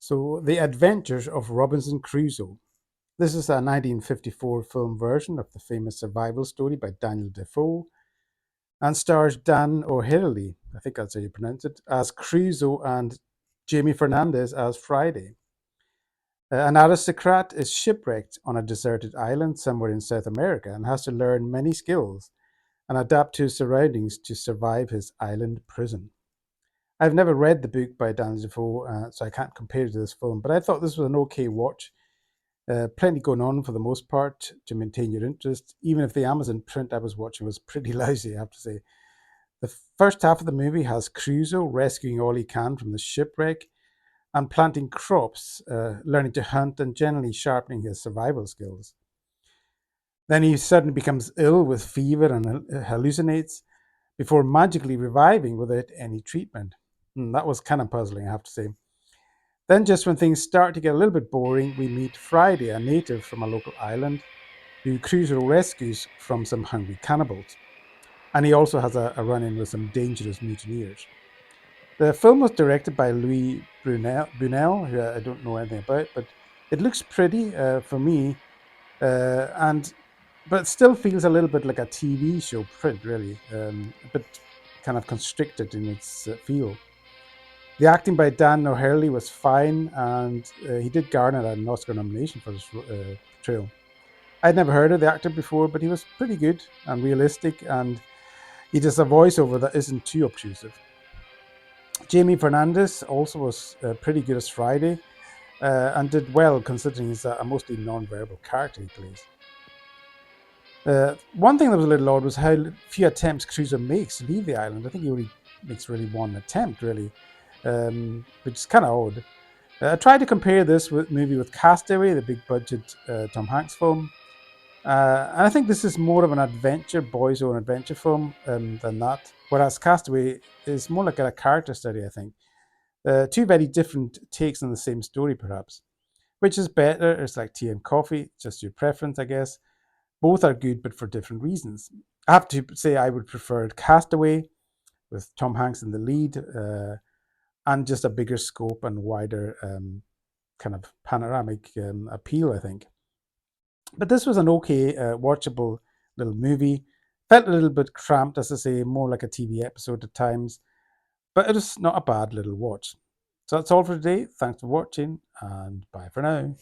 So, The Adventures of Robinson Crusoe. This is a 1954 film version of the famous survival story by Daniel Defoe and stars Dan O'Herlihy, I think that's how you pronounce it, as Crusoe and Jamie Fernandez as Friday. An aristocrat is shipwrecked on a deserted island somewhere in South America and has to learn many skills and adapt to his surroundings to survive his island prison. I've never read the book by Dan Defoe, so I can't compare it to this film, but I thought this was an okay watch. Plenty going on for the most part to maintain your interest, even if the Amazon print I was watching was pretty lousy, I have to say. The first half of the movie has Crusoe rescuing all he can from the shipwreck and planting crops, learning to hunt, and generally sharpening his survival skills. Then he suddenly becomes ill with fever and hallucinates before magically reviving without any treatment. That was kind of puzzling, I have to say. Then, just when things start to get a little bit boring, we meet Friday, a native from a local island, who Crusoe rescues from some hungry cannibals. And he also has a run in with some dangerous mutineers. The film was directed by Louis Brunel, who I don't know anything about, but it looks pretty for me, and but it still feels a little bit like a TV show print, really, a bit kind of constricted in its feel. The acting by Dan O'Herlihy was fine, and he did garner an Oscar nomination for his portrayal. I'd never heard of the actor before, but he was pretty good and realistic, and he does a voiceover that isn't too obtrusive. Jamie Fernandez also was pretty good as Friday, and did well considering he's a mostly non-verbal character he plays. One thing that was a little odd was how few attempts Cruiser makes to leave the island. I think he only makes really one attempt, really, which is kind of odd. I tried to compare this movie with Castaway, the big budget Tom Hanks film. And I think this is more of an adventure, boys' own adventure film than that. Whereas Castaway is more like a character study, I think. Two very different takes on the same story, perhaps. Which is better? It's like tea and coffee, just your preference, I guess. Both are good, but for different reasons. I have to say I would prefer Castaway with Tom Hanks in the lead, and just a bigger scope and wider kind of panoramic appeal, I think. But this was an okay, watchable little movie. Felt a little bit cramped, as I say, more like a TV episode at times, but it was not a bad little watch. So that's all for today. Thanks for watching, and bye for now.